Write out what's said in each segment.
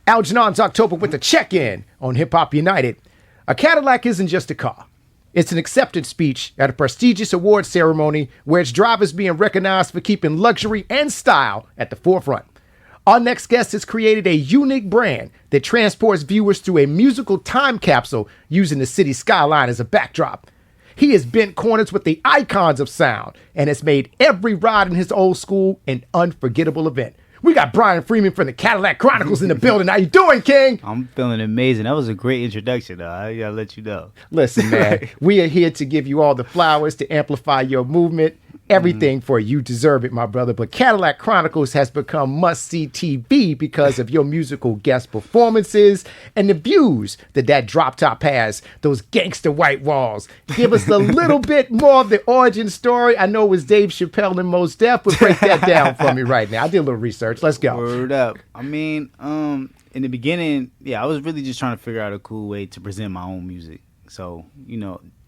Algernon's October with the check-in on Hip Hop United. A Cadillac isn't just a car. It's an acceptance speech at a prestigious award ceremony where its driver's being recognized for keeping luxury and style at the forefront. Our next guest has created a unique brand that transports viewers through a musical time capsule using the city skyline as a backdrop. He has bent corners with the icons of sound and has made every ride in his old school an unforgettable event. We got Brian Freeman from the Cadillac Chronicles in the building. How you doing, King? I'm feeling amazing. That was a great introduction, though. I gotta let you know. Listen, man, we are here to give you all the flowers to amplify your movement. Everything for you deserve it, my brother. But Cadillac Chronicles has become must-see TV because of your musical guest performances and the views that drop top has, those gangster white walls. Give us a little bit more of the origin story. I know it was Dave Chappelle and Mos Def, but break that down for me right now. I did a little research. Let's go. Word up. I mean, in the beginning, I was really just trying to figure out a cool way to present my own music. So,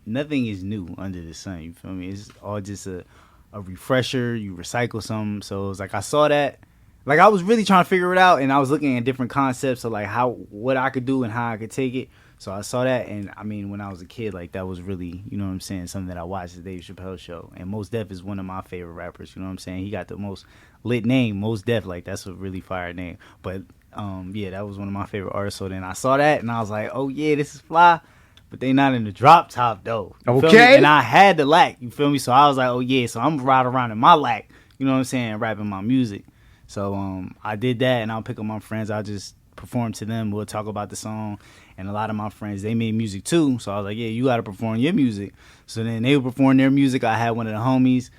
nothing is new under the sun. You feel me? It's all just a refresher. You recycle something. So it was like I saw that, like I was really trying to figure it out, and I was looking at different concepts of like what I could do and how I could take it. So I saw that, and I mean, when I was a kid, like that was really, you know what I'm saying, something that I watched the Dave Chappelle show. And Mos Def is one of my favorite rappers. You know what I'm saying? He got the most lit name, Mos Def. Like that's a really fire name. But that was one of my favorite artists. So then I saw that, and I was like, oh yeah, this is fly. But they not in the drop top though. You feel me? And I had the lack, you feel me? So I was like, oh yeah, so I'm riding around in my lack, you know what I'm saying, rapping my music. So I did that, and I'll pick up my friends, I'll just perform to them, we'll talk about the song. And a lot of my friends, they made music too. So I was like, yeah, you gotta perform your music. So then they would perform their music. I had one of the homies,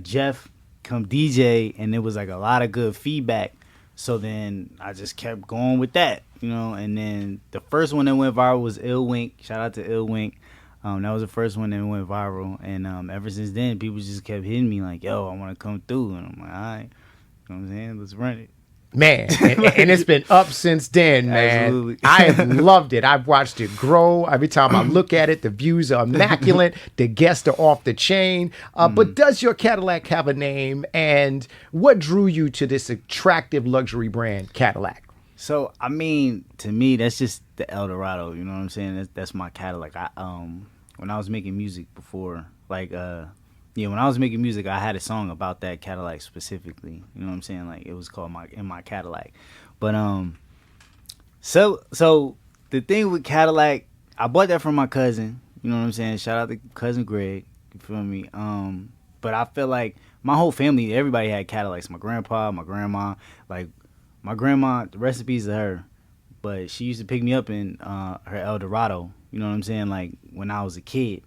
Jeff, come DJ, and it was like a lot of good feedback. So then I just kept going with that, and then the first one that went viral was Ill Wink. Shout out to Ill Wink. That was the first one that went viral. And ever since then, people just kept hitting me like, yo, I want to come through. And I'm like, all right, you know what I'm saying? Let's run it. Man, and it's been up since then, man. Absolutely. I have loved it. I've watched it grow. Every time I look at it, the views are immaculate. The guests are off the chain. But does your Cadillac have a name? And what drew you to this attractive luxury brand, Cadillac? So, I mean, to me, that's just the El Dorado. You know what I'm saying? That's my Cadillac. When I was making music before, when I was making music, I had a song about that Cadillac specifically. You know what I'm saying? Like, it was called In My Cadillac. But so the thing with Cadillac, I bought that from my cousin. You know what I'm saying? Shout out to cousin Greg. You feel me? But I feel like my whole family, everybody had Cadillacs. My grandpa, my grandma. Like, my grandma, the recipes of her, but she used to pick me up in her El Dorado. You know what I'm saying? Like, when I was a kid.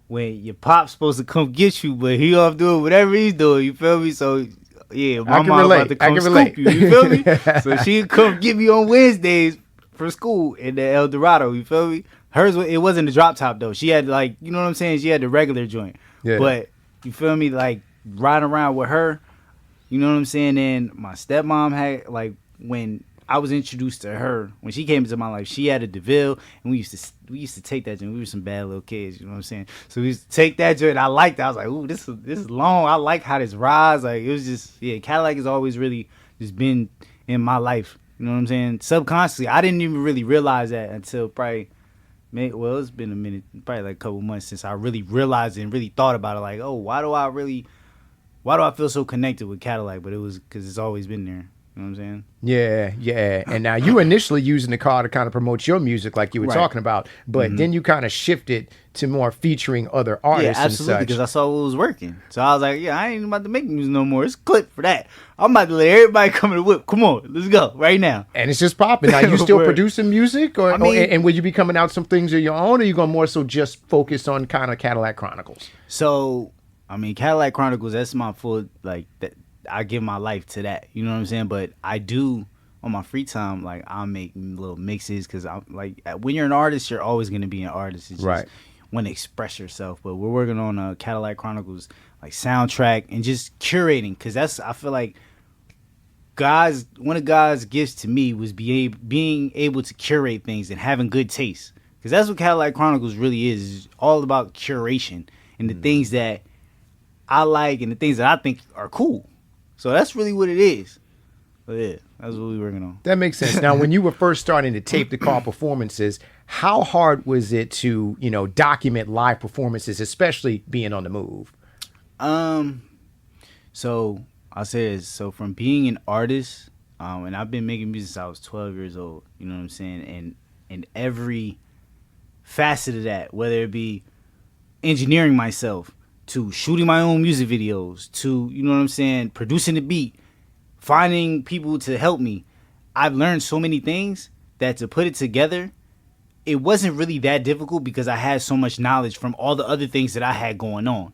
When your pop's supposed to come get you, but he off doing whatever he's doing, you feel me? So, yeah, my mom about to come scoop you feel me? So she'd come get me on Wednesdays for school in the El Dorado, you feel me? Hers, it wasn't a drop top, though. She had, like, you know what I'm saying? She had the regular joint. Yeah. But, you feel me? Like, riding around with her, you know what I'm saying? And my stepmom had, like, when I was introduced to her, when she came into my life, she had a DeVille, and we used to take that joint. We were some bad little kids, you know what I'm saying? So we used to take that joint. I liked it. I was like, ooh, this is long. I like how this rides. Like, it was just, Cadillac has always really just been in my life. You know what I'm saying? Subconsciously, I didn't even really realize that until probably, it's been a minute, probably like a couple months since I really realized it and really thought about it. Like, oh, why do I feel so connected with Cadillac? But it was because it's always been there. You know what I'm saying? Yeah. And now you initially using the car to kind of promote your music like you were talking about, but then you kind of shifted to more featuring other artists and such. Because I saw what was working. So I was like, I ain't about to make music no more. It's clip for that. I'm about to let everybody come in the whip. Come on, let's go right now. And it's just popping. Now, you still producing music? And will you be coming out some things of your own, or are you going to more so just focus on kind of Cadillac Chronicles? So, I mean, Cadillac Chronicles, that's my full, like, that. I give my life to that, you know what I'm saying? But I do, on my free time, like, I'll make little mixes, because I'm like, when you're an artist, you're always going to be an artist. It's just want to express yourself. But we're working on Cadillac Chronicles, like, soundtrack and just curating, because I feel like one of God's gifts to me was being able to curate things and having good taste, because that's what Cadillac Chronicles really is. It's all about curation and the things that I like and the things that I think are cool. So that's really what it is. But yeah, that's what we were working on. That makes sense. Now, when you were first starting to tape the car performances, how hard was it to, document live performances, especially being on the move? So I'll say this. So from being an artist, and I've been making music since I was 12 years old, you know what I'm saying? And every facet of that, whether it be engineering myself, to shooting my own music videos, to, you know what I'm saying, producing the beat, finding people to help me. I've learned so many things that to put it together, it wasn't really that difficult because I had so much knowledge from all the other things that I had going on.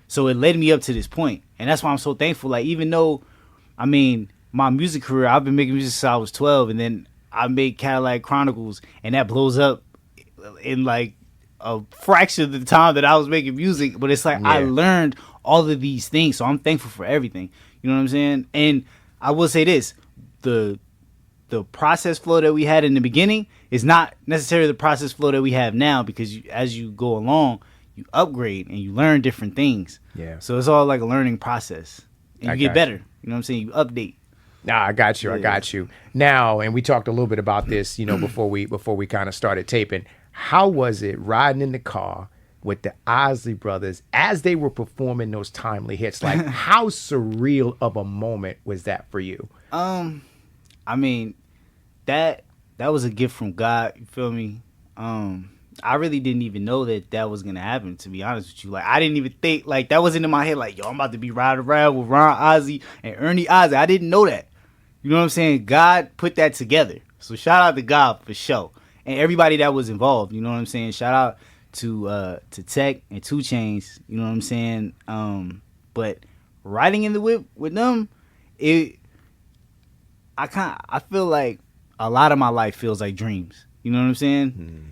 So it led me up to this point. And that's why I'm so thankful. Like, even though, I mean, my music career, I've been making music since I was 12, and then I made Cadillac Chronicles, and that blows up in like a fraction of the time that I was making music. But it's like, I learned all of these things. So I'm thankful for everything. You know what I'm saying? And I will say this, the process flow that we had in the beginning is not necessarily the process flow that we have now, because as you go along, you upgrade and you learn different things. Yeah. So it's all like a learning process. And you get better. You know what I'm saying? You update. Nah, I got you. I got you. Now, and we talked a little bit about this, before we kind of started taping. How was it riding in the car with the Isley Brothers as they were performing those timely hits? Like, how surreal of a moment was that for you? I mean, that was a gift from God. You feel me? I really didn't even know that was gonna happen, to be honest with you. Like, I didn't even think, like, that wasn't in my head. Like, yo, I'm about to be riding around with Ron Ozzy and Ernie Ozzy. I didn't know that. You know what I'm saying? God put that together. So shout out to God for sure, and everybody that was involved. You know what I'm saying? Shout out to Tech and 2 Chainz. You know what I'm saying? But riding in the whip with them, I feel like a lot of my life feels like dreams. You know what I'm saying?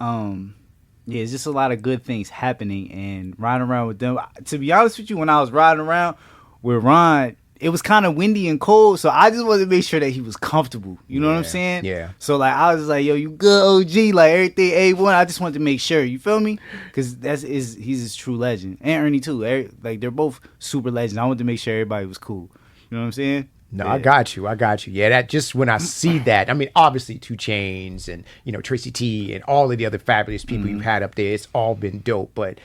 Yeah, it's just a lot of good things happening, and riding around with them. To be honest with you, when I was riding around with Ron, it was kind of windy and cold, so I just wanted to make sure that he was comfortable. You know what I'm saying? Yeah. So like, I was like, yo, you good, OG? Like, everything A1. I just wanted to make sure. You feel me? Because he's his true legend, and Ernie too. Like, they're both super legends. I wanted to make sure everybody was cool. You know what I'm saying? No, yeah. I got you. Yeah, that just when I see that, I mean, obviously 2 Chainz and, Tracy T and all of the other fabulous people you've had up there, it's all been dope. But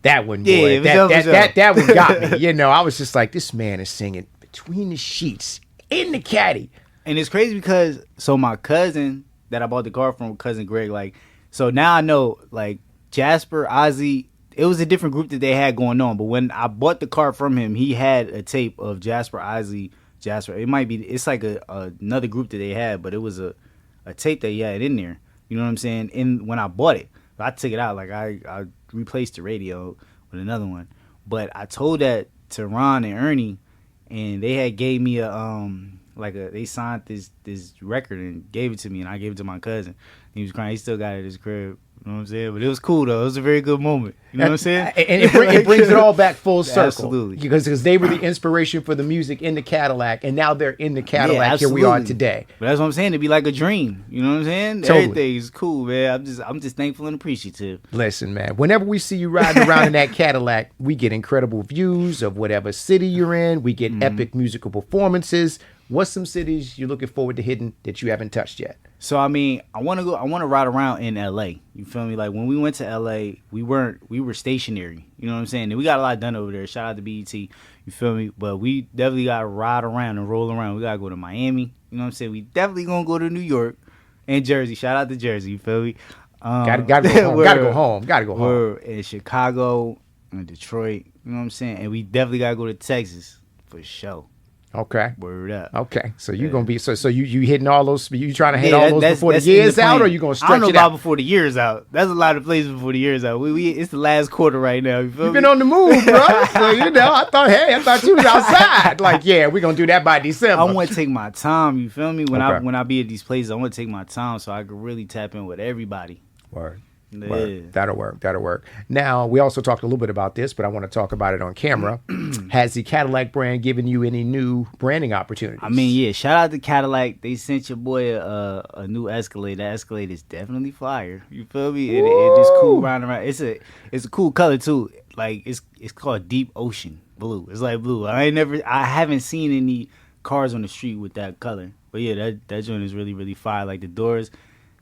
that one, boy, that one got me. I was just like, this man is singing between the sheets in the caddy. And it's crazy because, so my cousin that I bought the car from, cousin Greg, like, so now I know, like, Jasper, Ozzy, it was a different group that they had going on. But when I bought the car from him, he had a tape of Jasper, Ozzy, Jasper. It's like another group that they had, but it was a tape that he had in there. You know what I'm saying? And when I bought it, I took it out. Like, I replaced the radio with another one. But I told that to Ron and Ernie, and they had gave me they signed this record and gave it to me, and I gave it to my cousin. He was crying. He still got it at his crib. You know what I'm saying? But it was cool, though. It was a very good moment. You know what I'm saying? And it brings it all back full circle. Absolutely. Because they were the inspiration for the music in the Cadillac, and now they're in the Cadillac. Yeah, here we are today. But that's what I'm saying. It'd be like a dream. You know what I'm saying? Totally. Everything's cool, man. I'm just thankful and appreciative. Listen, man. Whenever we see you riding around in that Cadillac, we get incredible views of whatever city you're in. We get epic musical performances. What's some cities you're looking forward to hitting that you haven't touched yet? So, I mean, I want to ride around in LA. You feel me? Like, when we went to LA, we were stationary. You know what I'm saying? And we got a lot done over there. Shout out to BET. You feel me? But we definitely got to ride around and roll around. We got to go to Miami. You know what I'm saying? We definitely going to go to New York and Jersey. Shout out to Jersey. You feel me? Gotta go home. Gotta go home. We're in Chicago and Detroit. You know what I'm saying? And we definitely got to go to Texas for sure. Okay. Word up. Okay. So you're gonna be so you hitting all those, you trying to hit all those before the year's out, or you gonna stretch it out? I don't know about before the year's out. That's a lot of places before the year's out. It's the last quarter right now. You feel You've been on the move, bro. So I thought you was outside. Like, yeah, we're gonna do that by December. I want to take my time. You feel me? When I be at these places, I want to take my time so I can really tap in with everybody. Word. Yeah. That'll work. Now, we also talked a little bit about this, but I want to talk about it on camera. Has the Cadillac brand given you any new branding opportunities? I mean, yeah, shout out to Cadillac. They sent your boy a new Escalade. That Escalade is definitely fire. You feel me? It is cool riding around. It's a cool color too. Like, it's called Deep Ocean Blue. It's like blue. I haven't seen any cars on the street with that color. But yeah, that joint is really, really fire. Like the doors,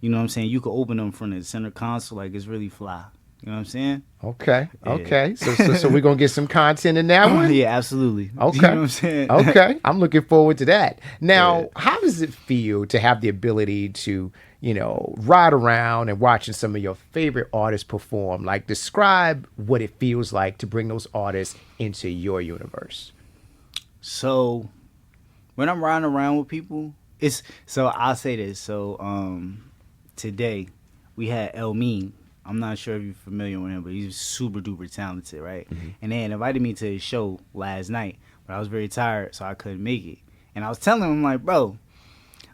you know what I'm saying? You could open them from the center console. Like it's really fly. You know what I'm saying? Okay. Yeah. Okay. So we're going to get some content in that one? Yeah, absolutely. Okay. You know what I'm saying? Okay. I'm looking forward to that. Now, Yeah. how does it feel to have the ability to, ride around and watching some of your favorite artists perform? Like, describe what it feels like to bring those artists into your universe. So when I'm riding around with people, I'll say this. So today we had El Mean. I'm not sure if you're familiar with him, but he's super duper talented, right? Mm-hmm. And they had invited me to his show last night, but I was very tired, so I couldn't make it. And I was telling him, like, bro,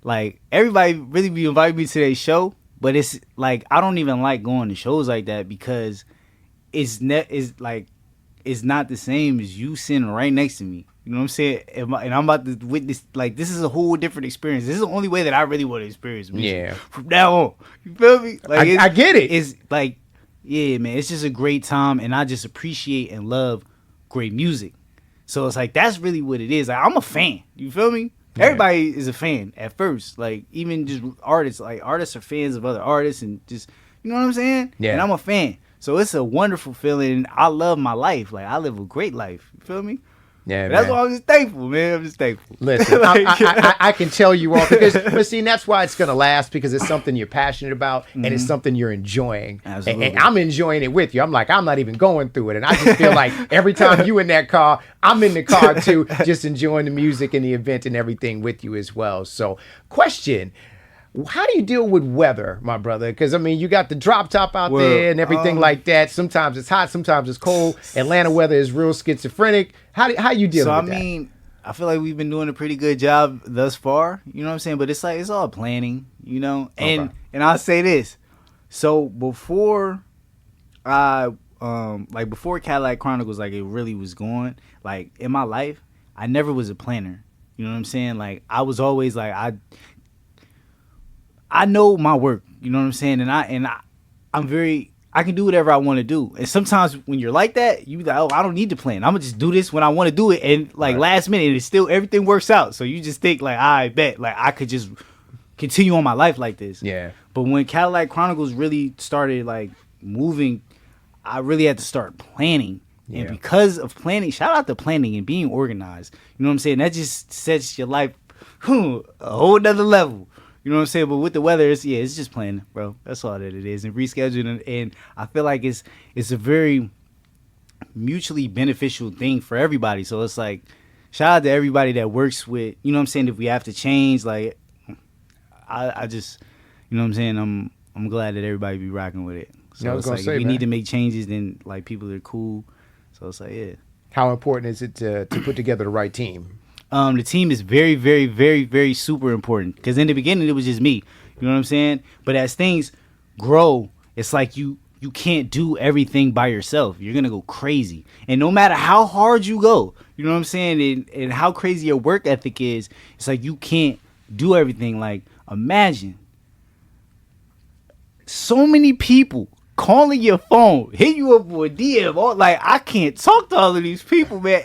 like, everybody really be inviting me to their show, but it's like I don't even like going to shows like that because it's not the same as you sitting right next to me. You know what I'm saying? And I'm about to witness, like, this is a whole different experience. This is the only way that I really want to experience music. Yeah. From now on. You feel me? Like, I get it. It's like, yeah, man, it's just a great time, and I just appreciate and love great music. So it's like, that's really what it is. Like, I'm a fan. You feel me? Yeah. Everybody is a fan at first. Like, even just artists. Like, artists are fans of other artists, and just, you know what I'm saying? Yeah. And I'm a fan. So it's a wonderful feeling. I love my life. Like, I live a great life. You feel me? Yeah, that's why I'm just thankful, man. I'm just thankful. Listen, Like, I can tell you all but see, that's why it's gonna last, because it's something you're passionate about and it's something you're enjoying. Absolutely. And I'm enjoying it with you. I'm not even going through it, and I just feel like every time you in that car, I'm in the car too, just enjoying the music and the event and everything with you as well. So, question. How do you deal with weather, my brother? Because, I mean, you got the drop top out there and everything like that. Sometimes it's hot, sometimes it's cold. Atlanta weather is real schizophrenic. How you deal with that? So, I mean, I feel like we've been doing a pretty good job thus far. You know what I'm saying? But it's like, it's all planning, you know? And I'll say this. So, before before Cadillac Chronicles, like, it really was going, like, in my life, I never was a planner. You know what I'm saying? Like, I was always like, I know my work, you know what I'm saying, and I can do whatever I want to do. And sometimes when you're like that, you like, oh, I don't need to plan. I'm gonna just do this when I want to do it, and like last minute, it's still everything works out. So you just think like, I bet, like I could just continue on my life like this. Yeah. But when Cadillac Chronicles really started like moving, I really had to start planning. Yeah. And because of planning, shout out to planning and being organized. You know what I'm saying? That just sets your life a whole nother level. You know what I'm saying? But with the weather, it's just planning, bro. That's all that it is. And rescheduling, and I feel like it's a very mutually beneficial thing for everybody. So it's like, shout out to everybody that works with, you know what I'm saying, if we have to change, like, I just, you know what I'm saying, I'm glad that everybody be rocking with it. So it's like, if we need to make changes, then, like, people are cool. So it's like, yeah. How important is it to put together the right team? The team is very, very, very, very super important. Because in the beginning, it was just me. You know what I'm saying? But as things grow, it's like you can't do everything by yourself. You're going to go crazy. And no matter how hard you go, you know what I'm saying, and how crazy your work ethic is, it's like you can't do everything. Like, imagine so many people calling your phone, hit you up with a DM. Like, I can't talk to all of these people, man.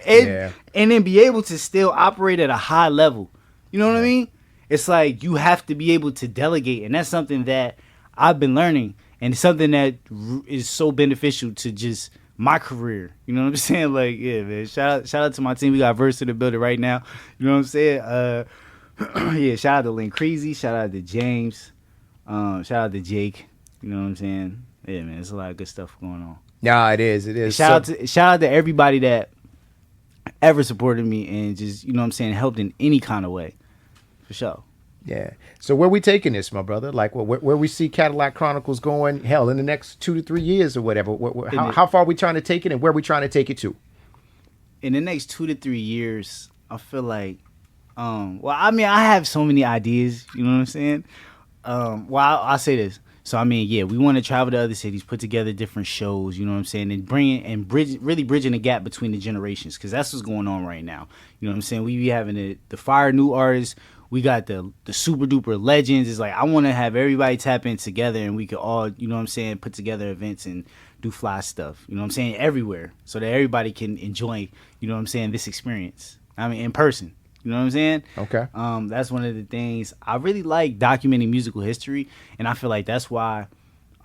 And then be able to still operate at a high level. You know what I mean? It's like you have to be able to delegate. And that's something that I've been learning. And it's something that is so beneficial to just my career. You know what I'm saying? Like, yeah, man. Shout out to my team. We got Verse in the building right now. You know what I'm saying? Yeah, shout out to Lynn Creasy. Shout out to James. Shout out to Jake. You know what I'm saying? Yeah, man, there's a lot of good stuff going on. Yeah, it is. It is. Shout out to everybody that ever supported me and just, you know what I'm saying, helped in any kind of way. For sure. Yeah. So where we taking this, my brother? Like where we see Cadillac Chronicles going, hell, in the next 2 to 3 years or whatever. How far are we trying to take it and where are we trying to take it to? In the next 2 to 3 years, I feel like, well, I mean, I have so many ideas, you know what I'm saying? Well, I'll say this. So, I mean, yeah, we want to travel to other cities, put together different shows, you know what I'm saying, and really bridging the gap between the generations, because that's what's going on right now. You know what I'm saying? We be having the fire new artists. We got the super duper legends. It's like, I want to have everybody tap in together and we could all, you know what I'm saying, put together events and do fly stuff, you know what I'm saying, everywhere, so that everybody can enjoy, you know what I'm saying, this experience. I mean, in person. You know what I'm saying? Okay. That's one of the things I really like, documenting musical history, and I feel like that's why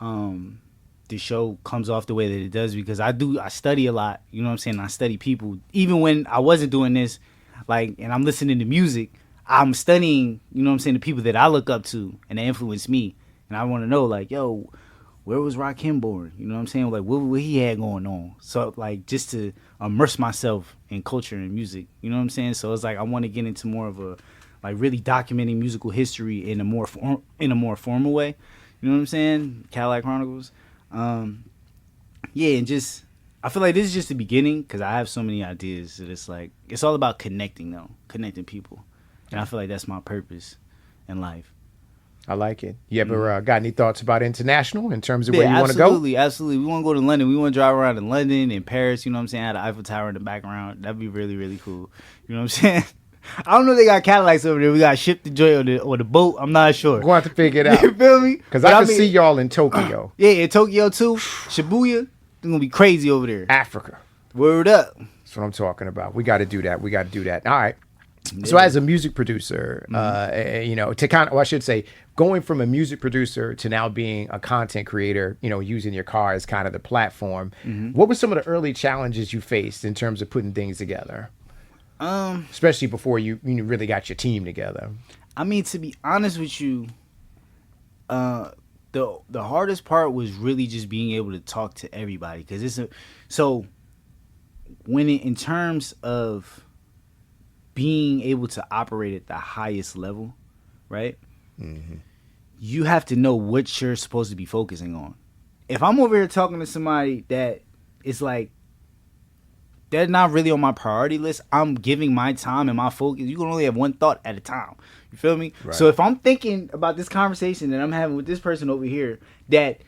the show comes off the way that it does, because I study a lot. You know what I'm saying? I study people. Even when I wasn't doing this, like, and I'm listening to music, I'm studying, you know what I'm saying, the people that I look up to and they influence me. And I want to know, like, yo, where was Rakim born? You know what I'm saying? Like, what he had going on? So, like, just to immerse myself in culture and music. You know what I'm saying? So it's like I want to get into more of a, like, really documenting musical history in a more formal way. You know what I'm saying? Cadillac Chronicles. Yeah, and just, I feel like this is just the beginning, because I have so many ideas that it's like, it's all about connecting people. And I feel like that's my purpose in life. I like it. You ever got any thoughts about international in terms of where you want to go? Absolutely. We want to go to London. We want to drive around in London and Paris. You know what I'm saying? Have the Eiffel Tower in the background. That'd be really, really cool. You know what I'm saying? I don't know if they got Cadillacs over there. We got to ship the joy or the boat. I'm not sure. We're going to have to figure it out. You feel me? Because I can see y'all in Tokyo. Yeah, in Tokyo too. Shibuya. It's going to be crazy over there. Africa. Word up. That's what I'm talking about. We got to do that. All right. Yeah. So as a music producer, you know, to kind of, I should say, going from a music producer to now being a content creator, you know, using your car as kind of the platform, what were some of the early challenges you faced in terms of putting things together? Especially before you really got your team together. I mean, to be honest with you, the hardest part was really just being able to talk to everybody, because in terms of being able to operate at the highest level, right? You have to know what you're supposed to be focusing on. If I'm over here talking to somebody that is like, they're not really on my priority list, I'm giving my time and my focus. You can only have one thought at a time. You feel me? Right. So if I'm thinking about this conversation that I'm having with this person over here that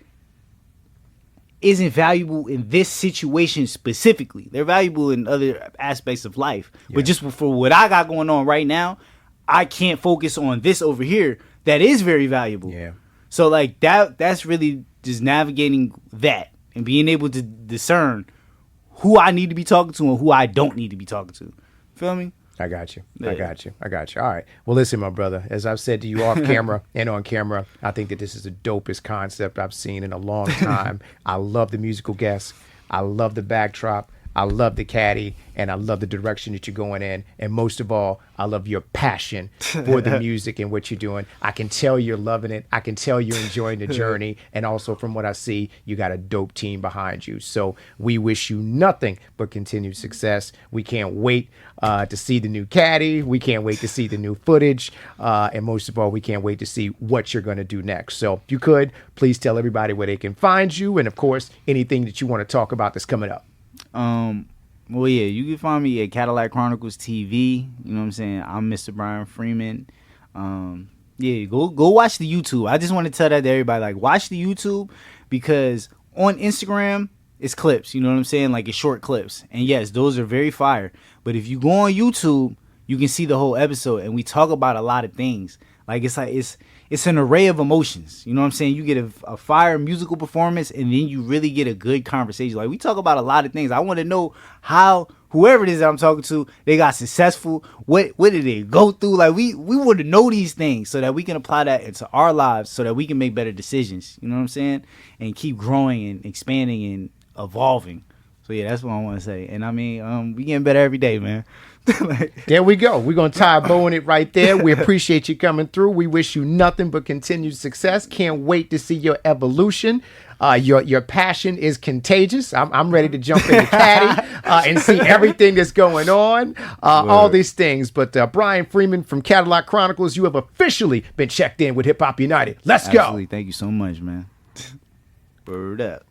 isn't valuable in this situation specifically, they're valuable in other aspects of life. Yeah. But just for what I got going on right now, I can't focus on this over here that is very valuable. Yeah. So like that's really just navigating that and being able to discern who I need to be talking to and who I don't need to be talking to. Feel me? I got you. Yeah. I got you. All right. Well, listen, my brother, as I've said to you off camera and on camera, I think that this is the dopest concept I've seen in a long time. I love the musical guests. I love the backdrop. I love the caddy, and I love the direction that you're going in. And most of all, I love your passion for the music and what you're doing. I can tell you're loving it. I can tell you're enjoying the journey. And also from what I see, you got a dope team behind you. So we wish you nothing but continued success. We can't wait to see the new caddy. We can't wait to see the new footage. And most of all, we can't wait to see what you're going to do next. So if you could, please tell everybody where they can find you. And of course, anything that you want to talk about that's coming up. Well, yeah, you can find me at Cadillac Chronicles TV. You know what I'm saying? I'm Mr. Brian Freeman. Yeah, go watch the YouTube. I just want to tell that to everybody, like, watch the YouTube, because on Instagram, it's clips. You know what I'm saying? Like, it's short clips. And yes, those are very fire. But if you go on YouTube, you can see the whole episode, and we talk about a lot of things. Like, it's an array of emotions. You know what I'm saying? You get a fire musical performance, and then you really get a good conversation. Like, we talk about a lot of things. I want to know how whoever it is that I'm talking to, they got successful. What did they go through? Like, we want to know these things so that we can apply that into our lives, so that we can make better decisions. You know what I'm saying? And keep growing and expanding and evolving. So yeah, that's what I want to say. And I mean, we getting better every day, man. There we go. We're going to tie a bow in it right there. We appreciate you coming through. We wish you nothing but continued success. Can't wait to see your evolution. Your passion is contagious. I'm ready to jump in the caddy and see everything that's going on. All these things. But Brian Freeman from Cadillac Chronicles, you have officially been checked in with Hip Hop United. Let's go. Thank you so much, man. Word up.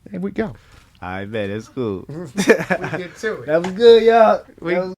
There we go. I bet it's cool. We get to it. That was good, y'all.